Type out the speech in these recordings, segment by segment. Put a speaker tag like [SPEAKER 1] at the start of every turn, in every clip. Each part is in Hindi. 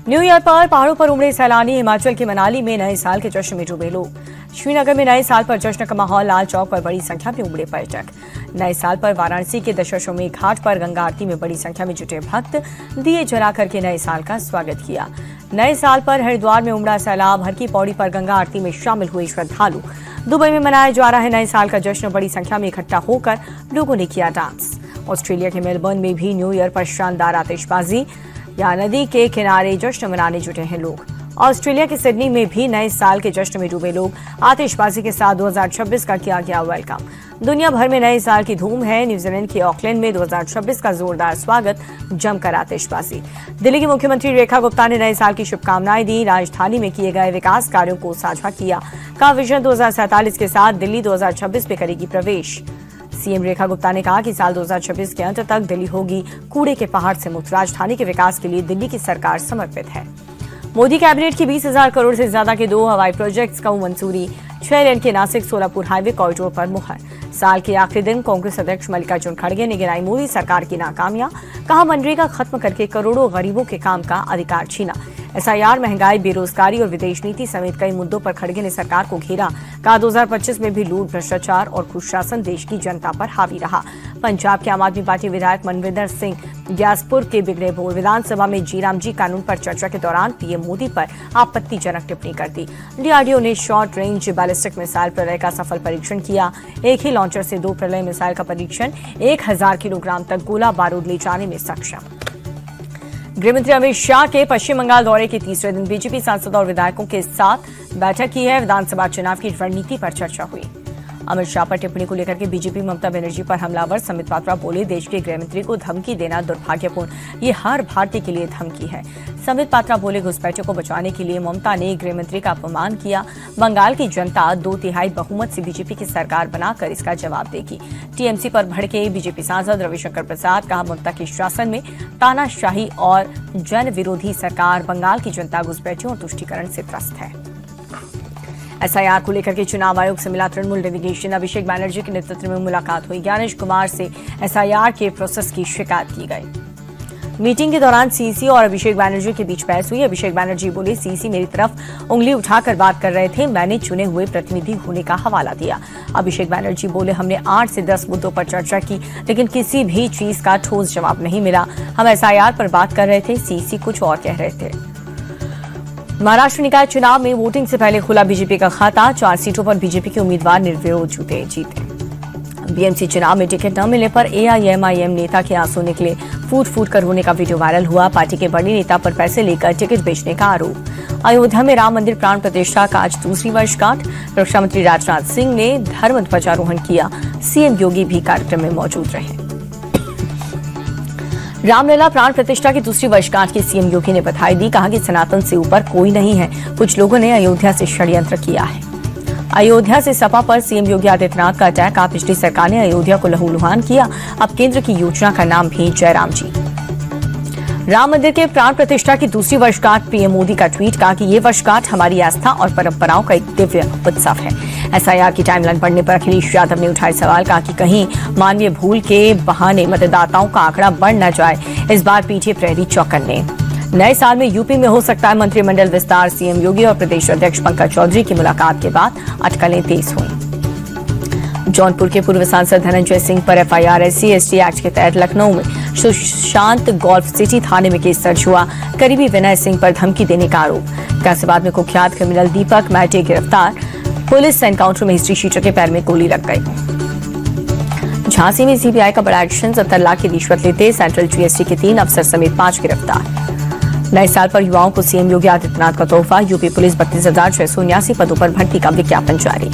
[SPEAKER 1] न्यू ईयर पर पहाड़ों पर उमड़े सैलानी। हिमाचल के मनाली में नए साल के जश्न में डूबे लोग। श्रीनगर में नए साल पर जश्न का माहौल। लाल चौक पर बड़ी संख्या में उमड़े पर्यटक। नए साल पर वाराणसी के दशाश्वमेध घाट पर गंगा आरती में बड़ी संख्या में जुटे भक्त दिए जलाकर के नए साल का स्वागत किया। नए साल पर हरिद्वार में उमड़ा सैलाब। हर की पौड़ी पर गंगा आरती में शामिल हुए श्रद्धालु। दुबई में मनाया जा रहा है नए साल का जश्न। बड़ी संख्या में इकट्ठा होकर लोगों ने किया डांस। ऑस्ट्रेलिया के मेलबर्न में भी न्यू ईयर पर शानदार आतिशबाजी या नदी के किनारे जश्न मनाने जुटे हैं लोग। ऑस्ट्रेलिया के सिडनी में भी नए साल के जश्न में डूबे लोग। आतिशबाजी के साथ 2026 का किया गया वेलकम। दुनिया भर में नए साल की धूम है। न्यूजीलैंड के ऑकलैंड में 2026 का जोरदार स्वागत, जमकर आतिशबाजी। दिल्ली की मुख्यमंत्री रेखा गुप्ता ने नए साल की शुभकामनाएं दी। राजधानी में किए गए विकास कार्यों को साझा किया। का विजन 2047 के साथ दिल्ली 2026 में करेगी प्रवेश। सीएम रेखा गुप्ता ने कहा कि साल 2026 के अंत तक दिल्ली होगी कूड़े के पहाड़ से मुक्त। राजधानी के विकास के लिए दिल्ली की सरकार समर्पित है। मोदी कैबिनेट की 20,000 करोड़ से ज्यादा के 2 हवाई प्रोजेक्ट्स को मंजूरी। 6 लेन के नासिक सोलापुर हाईवे कॉरिडोर पर मुहर। साल के आखिरी दिन कांग्रेस अध्यक्ष मल्लिकार्जुन खड़गे ने गिनाई मोदी सरकार की नाकामियां। कहा मनरेगा खत्म करके करोड़ों गरीबों के काम का अधिकार छीना। एसआईआर, महंगाई, बेरोजगारी और विदेश नीति समेत कई मुद्दों पर खड़गे ने सरकार को घेरा। कहा 2025 में भी लूट, भ्रष्टाचार और कुशासन देश की जनता पर हावी रहा। पंजाब के आम आदमी पार्टी विधायक मनविंदर सिंह ग्यासपुर के बिगड़े बोल। विधानसभा में जीराम जी कानून पर चर्चा के दौरान पीएम मोदी पर आपत्तिजनक टिप्पणी कर दी। डीआरडीओ ने शॉर्ट रेंज बैलिस्टिक मिसाइल प्रलय का सफल परीक्षण किया। एक ही लॉन्चर से 2 प्रलय मिसाइल का परीक्षण। 1000 किलोग्राम तक गोला बारूद ले जाने में सक्षम। गृहमंत्री अमित शाह के पश्चिम बंगाल दौरे के तीसरे दिन बीजेपी सांसदों और विधायकों के साथ बैठक की है। विधानसभा चुनाव की रणनीति पर चर्चा हुई। अमित शाह पर टिप्पणी को लेकर के बीजेपी ममता बनर्जी पर हमलावर। संबित पात्रा बोले, देश के गृहमंत्री को धमकी देना दुर्भाग्यपूर्ण। ये हर भारतीय के लिए धमकी है। संबित पात्रा बोले, घुसपैठियों को बचाने के लिए ममता ने गृहमंत्री का अपमान किया। बंगाल की जनता 2/3 बहुमत से बीजेपी की सरकार बनाकर इसका जवाब देगी। टीएमसी पर भड़के बीजेपी सांसद रविशंकर प्रसाद। कहा ममता के शासन में तानाशाही और जन विरोधी सरकार। बंगाल की जनता घुसपैठियों और तुष्टीकरण से त्रस्त है। एसआईआर को लेकर के चुनाव आयोग से मिला तृणमूल डेलीगेशन। अभिषेक बनर्जी के नेतृत्व में मुलाकात हुई। ज्ञानेश कुमार से एसआईआर के प्रोसेस की शिकायत की गई। मीटिंग के दौरान सीसी और अभिषेक बनर्जी के बीच बहस हुई। अभिषेक बनर्जी बोले, सीसी मेरी तरफ उंगली उठाकर बात कर रहे थे, मैंने चुने हुए प्रतिनिधि होने का हवाला दिया। अभिषेक बनर्जी बोले, हमने 8 से 10 मुद्दों पर चर्चा की, लेकिन किसी भी चीज का ठोस जवाब नहीं मिला। हम एसआईआर पर बात कर रहे थे, सीसी कुछ और कह रहे थे। महाराष्ट्र निकाय चुनाव में वोटिंग से पहले खुला बीजेपी का खाता। 4 सीटों पर बीजेपी के उम्मीदवार निर्विरोध जीते। बीएमसी चुनाव में टिकट न मिलने पर एआईएमआईएम नेता के आंसू निकले। फूट कर रोने का वीडियो वायरल हुआ। पार्टी के बड़े नेता पर पैसे लेकर टिकट बेचने का आरोप। अयोध्या में राम मंदिर प्राण प्रतिष्ठा का आज दूसरी वर्षगांठ। रक्षा मंत्री राजनाथ सिंह ने धर्म ध्वजारोहण किया। सीएम योगी भी कार्यक्रम में मौजूद रहे। रामलला प्राण प्रतिष्ठा की दूसरी वर्षगांठ की सीएम योगी ने बधाई दी। कहा कि सनातन से ऊपर कोई नहीं है। कुछ लोगों ने अयोध्या से षड्यंत्र किया है। अयोध्या से सपा पर सीएम योगी आदित्यनाथ का अटैक। पिछली सरकार ने अयोध्या को लहूलुहान किया। अब केंद्र की योजना का नाम भी जयराम जी। राम मंदिर के प्राण प्रतिष्ठा की दूसरी वर्षगांठ। पीएम मोदी का ट्वीट। कहा कि ये वर्षगांठ हमारी आस्था और परंपराओं का एक दिव्य उत्सव है। एसआईआर की टाइमलाइन बढ़ने पर अखिलेश यादव ने उठाए सवाल। कहा कि कहीं मानवीय भूल के बहाने मतदाताओं का आंकड़ा बढ़ न जाए। इस बार पीछे प्रहरी चौकन्ने। नए साल में यूपी में हो सकता है मंत्रिमंडल विस्तार। सीएम योगी और प्रदेश अध्यक्ष पंकज चौधरी की मुलाकात के बाद अटकलें तेज हुई। जौनपुर के पूर्व सांसद धनंजय सिंह पर एफआईआर। SC/ST एक्ट के तहत लखनऊ में सुशांत गोल्फ सिटी थाने में केस दर्ज हुआ। करीबी विनय सिंह पर धमकी देने का आरोप। गाजियाबाद में कुख्यात क्रिमिनल दीपक मैटे गिरफ्तार। पुलिस एनकाउंटर में हिस्ट्री शीटर के पैर में गोली लग गई। झांसी में सीबीआई का बड़ा एक्शन। 70 लाख की रिश्वत लेते सेंट्रल जीएसटी के 3 अफसर समेत 5 गिरफ्तार। नए साल पर युवाओं को सीएम योगी आदित्यनाथ का तोहफा। यूपी पुलिस 32,679 पदों पर भर्ती का विज्ञापन जारी।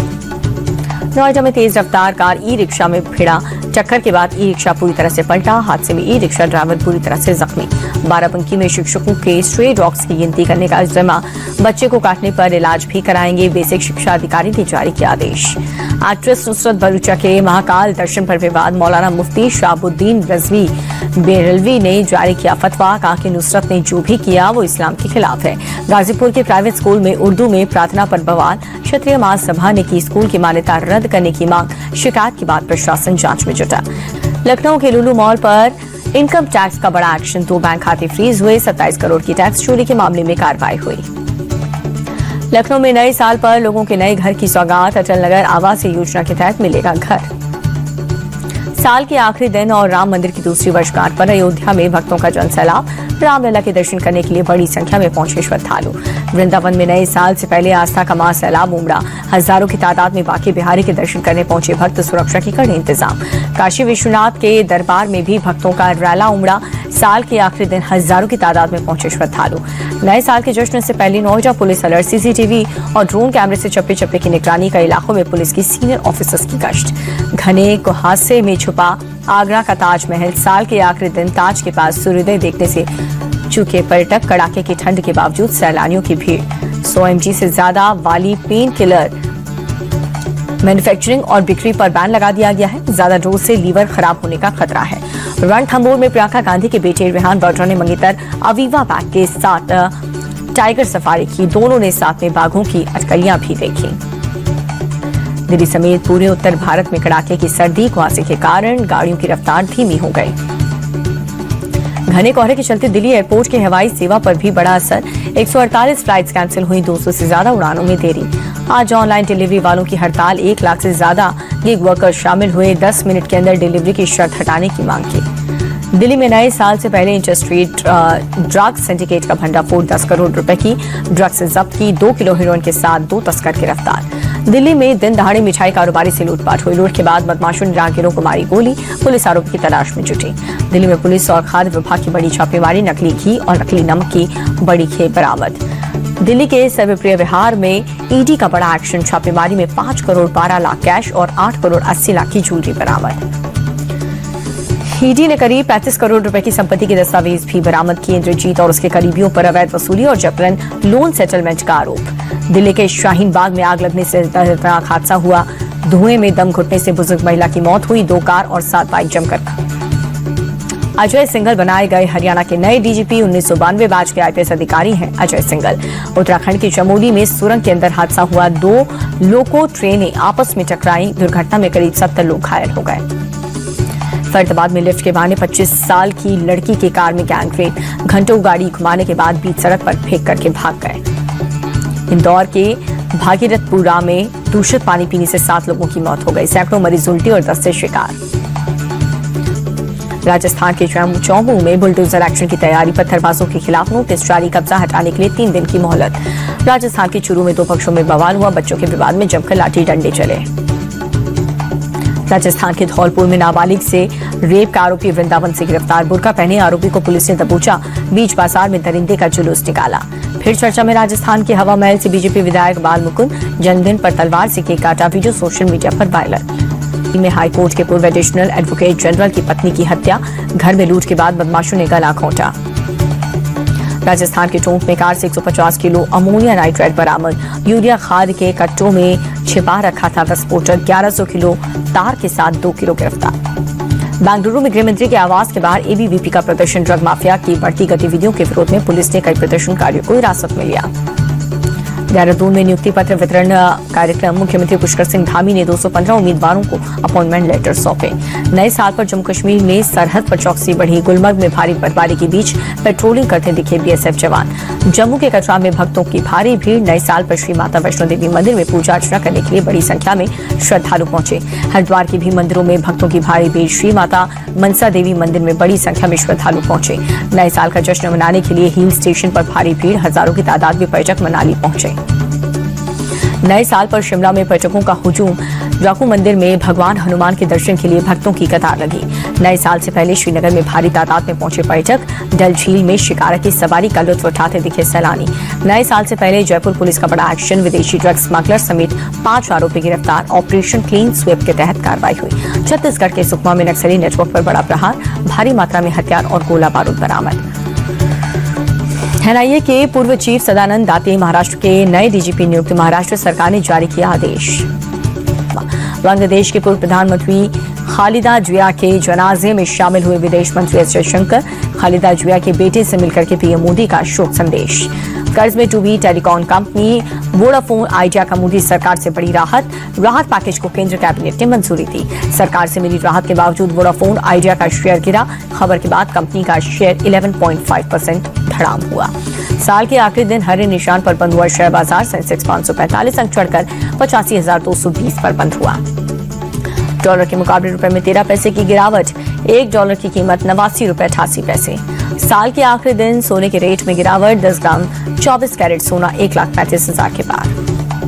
[SPEAKER 1] नोएडा में तेज रफ्तार कार ई रिक्शा में भिड़ा। टक्कर के बाद ई रिक्शा पूरी तरह से पलटा। हादसे में ई रिक्शा ड्राइवर पूरी तरह से जख्मी। बाराबंकी में शिक्षकों के स्ट्रे डॉग्स की गिनती करने का जिम्मा। बच्चे को काटने पर इलाज भी कराएंगे। बेसिक शिक्षा अधिकारी ने जारी किया आदेश। एक्ट्रेस नुसरत भरूचा के महाकाल दर्शन पर विवाद। मौलाना मुफ्ती शाहबुद्दीन रजवी बेरलवी ने जारी किया फतवा। कहा कि नुसरत ने जो भी किया वो इस्लाम के खिलाफ है। गाजीपुर के प्राइवेट स्कूल में उर्दू में प्रार्थना पर बवाल। क्षत्रिय महासभा ने की स्कूल की मान्यता रद्द करने की मांग। शिकायत के बाद प्रशासन जांच में जुटा। लखनऊ के लुलु मॉल पर इनकम टैक्स का बड़ा एक्शन, 2 बैंक खाते फ्रीज हुए, 27 करोड़ की टैक्स चोरी के मामले में कार्रवाई हुई। लखनऊ में नए साल पर लोगों के नए घर की सौगात, अटल नगर आवास योजना के तहत मिलेगा घर। साल के आखिरी दिन और राम मंदिर की दूसरी वर्षगांठ पर अयोध्या में भक्तों का जनसैलाब, रामलला के दर्शन करने के लिए बड़ी संख्या में पहुंचे श्रद्धालु। वृंदावन में नए साल से पहले आस्था का महासैलाब उमड़ा, हजारों की तादाद में बांके बिहारी के दर्शन करने पहुंचे भक्त, सुरक्षा के कड़े इंतजाम। काशी विश्वनाथ के दरबार में भी भक्तों का रैला उमड़ा, साल के आखिरी दिन हजारों की तादाद में पहुंचे श्रद्धालु। नए साल के जश्न से पहले नोएडा पुलिस अलर्ट, सीसीटीवी और ड्रोन कैमरे से चप्पे चप्पे की निगरानी, कई इलाकों में पुलिस की सीनियर ऑफिसर्स की गश्त। घने कुहासे में छुपा आगरा का ताजमहल, साल के आखिरी दिन ताज के पास सूर्योदय देखने से चूके पर्यटक, कड़ाके की ठंड के बावजूद सैलानियों की भीड़। 100 mg से ज्यादा वाली पेन किलर मैन्युफैक्चरिंग और बिक्री पर बैन लगा दिया गया है। ज्यादा डोज से लीवर खराब होने का खतरा है। रणथंभौर में प्रियंका गांधी के बेटे रेहान बाड्रा ने मंगेतर अवीवा बैग के साथ टाइगर सफारी की, दोनों ने साथ में बाघों की अटकलियां भी देखी। दिल्ली समेत पूरे उत्तर भारत में कड़ाके की सर्दी, कुहासे के कारण गाड़ियों की रफ्तार धीमी हो गई। घने कोहरे के चलते दिल्ली एयरपोर्ट की हवाई सेवा पर भी बड़ा असर, 148 फ्लाइट्स कैंसिल हुई, 200 से ज्यादा उड़ानों में देरी। आज ऑनलाइन डिलीवरी वालों की हड़ताल, 1 लाख से ज्यादा गिग वर्कर्स शामिल हुए, 10 मिनट के अंदर डिलीवरी की शर्त हटाने की मांग की। दिल्ली में नए साल से पहले इंटरस्ट्रीट ड्रग सिंडिकेट का भंडाफोड़, 10 करोड़ रुपए की ड्रग्स जब्त की, 2 किलो हेरोइन के साथ 2 तस्कर गिरफ्तार। दिल्ली में दिन दहाड़े मिठाई कारोबारी से लूटपाट हुई, लूट के बाद बदमाशों ने राहगीरों को मारी गोली, पुलिस आरोपी की तलाश में जुटी। दिल्ली में पुलिस और खाद्य विभाग की बड़ी छापेमारी, नकली घी और नकली नमक की बड़ी खेप बरामद। दिल्ली के सर्वप्रिय विहार में ईडी का बड़ा एक्शन, छापेमारी में 5 करोड़ 12 लाख कैश और 8 करोड़ 80 लाख की ज्वेलरी बरामद। ईडी ने करीब 35 करोड़ रुपए की संपत्ति के दस्तावेज भी बरामद किए। इंद्रजीत और उसके करीबियों पर अवैध वसूली और जबरन लोन सेटलमेंट का आरोप। दिल्ली के शाहीन बाग में आग लगने से दर्दनाक हादसा हुआ, धुएं में दम घुटने से बुजुर्ग महिला की मौत हुई, 2 कार और 7 बाइक जमकर। अजय सिंघल बनाए गए हरियाणा के नए डीजीपी, 1992 बैच के आईपीएस अधिकारी हैं अजय सिंघल। उत्तराखंड के चमोली में सुरंग के अंदर हादसा हुआ, 2 लोको ट्रेनें आपस में टकराई, दुर्घटना में करीब 70 लोग घायल हो गए। फरीदाबाद में लिफ्ट के बहाने 25 साल की लड़की की कार में गैंगरेप, घंटों गाड़ी घुमाने के बाद बीच सड़क पर फेंक करके भाग गए। इंदौर के भागीरथपुरा में दूषित पानी पीने से 7 लोगों की मौत हो गई, सैकड़ों मरीज उल्टी और दस्त से शिकार। राजस्थान के चौमू में बुलडोजर एक्शन की तैयारी, पत्थरबाजों के खिलाफ नोटिस जारी, कब्जा हटाने के लिए 3 दिन की मोहलत। राजस्थान के चूरू में 2 पक्षों में बवाल हुआ, बच्चों के विवाद में जमकर लाठी डंडे चले। राजस्थान के धौलपुर में नाबालिग से रेप का आरोपी वृंदावन से गिरफ्तार, बुर्का पहने आरोपी को पुलिस ने दबोचा, बीच बाजार में दरिंदे का जुलूस निकाला। फिर चर्चा में राजस्थान के हवा महल से बीजेपी विधायक बाल मुकुंद, जन्मदिन पर तलवार से केक काटा, वीडियो सोशल मीडिया पर वायरल। में हाईकोर्ट के पूर्व एडिशनल एडवोकेट जनरल की पत्नी की हत्या, घर में लूट के बाद बदमाशों ने गला घोंटा। राजस्थान के टोंक में कार से 150 किलो अमोनिया नाइट्रेट बरामद, यूरिया खाद के कट्टों में छिपा रखा था विस्फोटक, 1100 किलो तार के साथ 2 किलो गिरफ्तार। बेंगलुरु में गृह मंत्री के आवास के बाहर एबीवीपी का प्रदर्शन, ड्रग माफिया की बढ़ती गतिविधियों के विरोध में पुलिस ने कई प्रदर्शनकारियों को हिरासत में लिया। देहरादून में नियुक्ति पत्र वितरण कार्यक्रम, मुख्यमंत्री पुष्कर सिंह धामी ने 215 उम्मीदवारों को अपॉइंटमेंट लेटर सौंपे। नए साल पर जम्मू कश्मीर में सरहद पर चौकसी बढ़ी, गुलमर्ग में भारी बर्फबारी के बीच पेट्रोलिंग करते दिखे बीएसएफ जवान। जम्मू के कटरा में भक्तों की भारी भीड़, नए साल पर श्री माता वैष्णो देवी मंदिर में पूजा अर्चना करने के लिए बड़ी संख्या में श्रद्धालु पहुंचे। हरिद्वार की भी मंदिरों में भक्तों की भारी भीड़, श्री माता मनसा देवी मंदिर में बड़ी संख्या में श्रद्धालु पहुंचे। नए साल का जश्न मनाने के लिए हिल स्टेशन पर भारी भीड़, हजारों की तादाद में पर्यटक मनाली पहुंचे। नए साल पर शिमला में पर्यटकों का हुजूम, जाकू मंदिर में भगवान हनुमान के दर्शन के लिए भक्तों की कतार लगी। नए साल से पहले श्रीनगर में भारी तादाद में पहुंचे पर्यटक, डल झील में शिकारा की सवारी का लुत्फ उठाते दिखे सैलानी। नए साल से पहले जयपुर पुलिस का बड़ा एक्शन, विदेशी ड्रग स्मगलर समेत 5 आरोपी गिरफ्तार, ऑपरेशन क्लीन स्वीप के तहत कार्रवाई हुई। छत्तीसगढ़ के सुकमा में नक्सली नेटवर्क पर बड़ा प्रहार, भारी मात्रा में हथियार और गोला बारूद बरामद। एनआईए के पूर्व चीफ सदानंद दाते महाराष्ट्र के नए डीजीपी नियुक्त, महाराष्ट्र सरकार ने जारी किया आदेश। बांग्लादेश के पूर्व प्रधानमंत्री खालिदा जिया के जनाजे में शामिल हुए विदेश मंत्री एस जयशंकर। खालिदा जिया के बेटे से मिलकर के पीएम मोदी का शोक संदेश। कर्ज में डूबी टेलीकॉम कंपनी वोडाफोन आइडिया का मोदी सरकार से बड़ी राहत पैकेज को केंद्र कैबिनेट ने मंजूरी दी। सरकार से मिली राहत के बावजूद वोडाफोन आइडिया का शेयर गिरा। खबर के बाद कंपनी का शेयर 11.5% धड़ाम हुआ। साल के आखिरी दिन हरे निशान पर बंद हुआ शेयर बाजार। सेंसेक्स 545 अंक चढ़कर 85,220 पर बंद हुआ। डॉलर के मुकाबले रुपए में 13 पैसे की गिरावट। $1 की कीमत 89 रुपए 88 पैसे। साल के आखिरी दिन सोने के रेट में गिरावट। 10 ग्राम 24 कैरेट सोना 1,35,000 के पार।